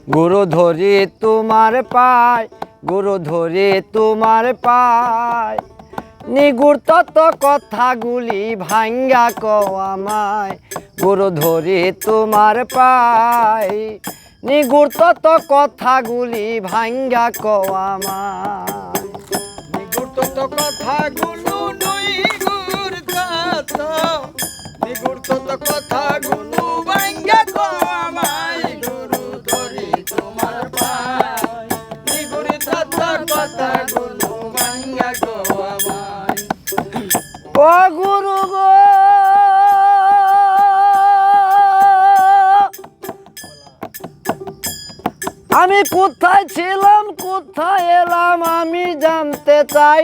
গুরু ধরি তোমার পায়, গুরু ধরি তোমার পায়, নিগুড় তত কথাগুলি ভাঙ্গা কও আমায়। গুরু ধরি তোমার পায়, নিগুড় তত কথাগুলি ভাঙ্গা কও আমায়। নিগুড় তত কথাগুলো নিগুড় তত, নিগুড় তত কথাগুলো ভাঙ্গা কও আমায়। গুরু ধরি তোমার পায়, নিগুড় তত কথাগুলো ভাঙ্গা কও আমায়। ও গুরু গো, আমি কোথায় ছিলাম কোথায় এলাম আমি জানতে চাই।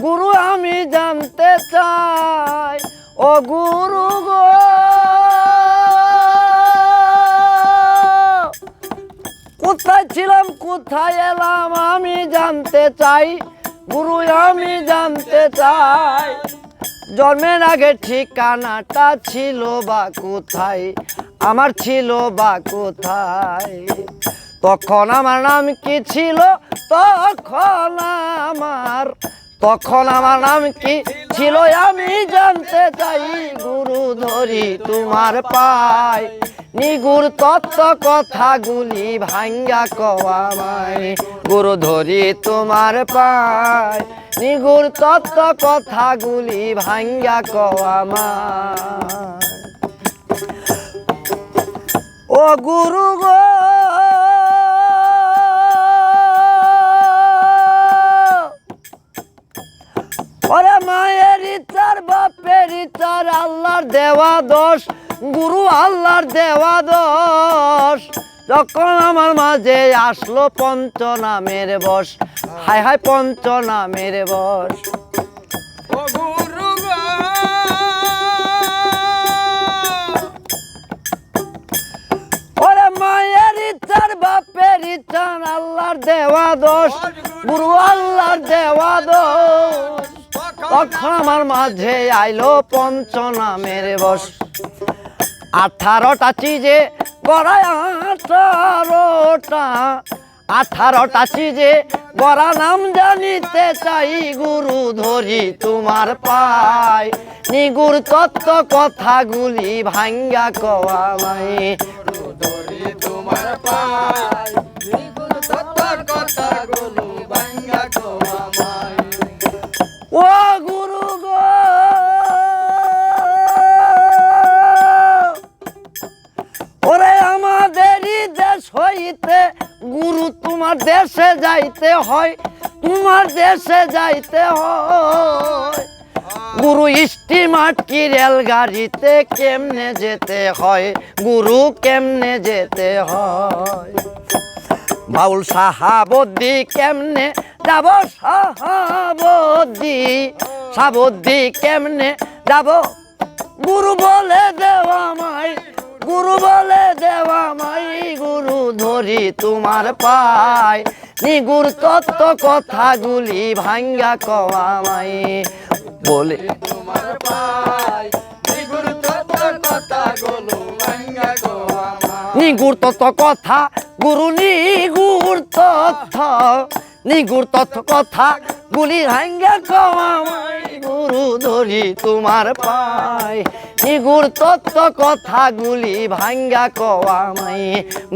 গুরু আমি জানতে চাই। ও গুরু গো, কোথায় ছিলাম কোথায় এলাম আমি জানতে চাই। গুরু আমি জানতে চাই। জন্মের আগে ঠিকানাটা ছিল বা কোথায়, আমার ছিল বা কোথায়। তখন আমার নাম কি ছিল, তখন আমার নাম কি ছিল আমি জানতে চাই। গুরু ধরি তোমার পায়, নিগুড় তত্ত্ব কথাগুলি ভাঙ্গা কও আমায়। গুরু ধরি তোমার পায়, নিগুড় তত্ত্ব কথাগুলি ভাঙ্গা কও আমায়। ও গুরু গো, ওরে মায়ের ইচ্ছার বাপের ইচ্ছার আল্লাহর দেওয়া দোষ। গুরু আল্লাহর দেওয়া দোষ। যখন আমার মাঝে আসলো পঞ্চনামের বশ, হায় হায় পঞ্চনামের বশ। ও গুরু গো, ওরে মায়ের ইচ্ছার বাপের ইচ্ছার আল্লাহর দেওয়া দোষ। গুরু আল্লাহর দেওয়া দোষ। তখন আমার মাঝে আইলো পঞ্চনামের বশ। 18টা চিজে গড়ায় 18টা চিজে গড়া নাম জানিতে চাই। গুরু ধরি তোমার পায়, নিগুড় তত্ত্ব কথাগুলি ভাঙ্গা কও আমায়। গুরু ধরি তোমার পায়, নিগুড় তত কথাগুলো ভাঙ্গা কও আমায়। ও গুরু গো, ওরে আমাদেরই দেশ হইতে গুরু তোমার দেশে যাইতে হয়, তোমার দেশে যাইতে হয়। গুরু স্টিমার কি রেলগাড়িতে কেমনে যেতে হয়, গুরু কেমনে যেতে হয়। বাউল সাহাবদ্দি কেমনে যাব, সাবদ্দি কেমনে যাব। গুরু বলে দেওয়া মাই, গুরু বলে দেওয়া মাই। গুরু ধরি তোমার পায়, নিগুড় তত্ত্ব কথাগুলি ভাঙ্গা কও আমায়। বলে তোমার পায়, নিগুড় তত কথাগুলো ভাঙ্গা কও আমায়। নিগুড় তত্ত্ব কথা, গুরু নিগুড় তথ্য, নিগুড় তথ্য কথা গুলি ভাঙ্গা কও আমায়। গুরু ধরি তোমার পায়, নিগুড় তত্ত্ব কথাগুলি ভাঙ্গা কও আমায়।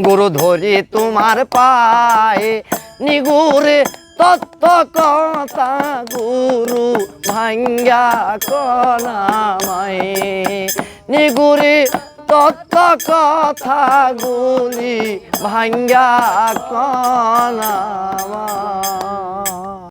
গুরু ধরি তোমার পায়, নিগুড় তত্ত্ব কথা গুরু ভাঙ্গা কও আমায়। নিগুড়ে তত্ত্ব কথাগুলি ভাঙ্গা কও আমায়।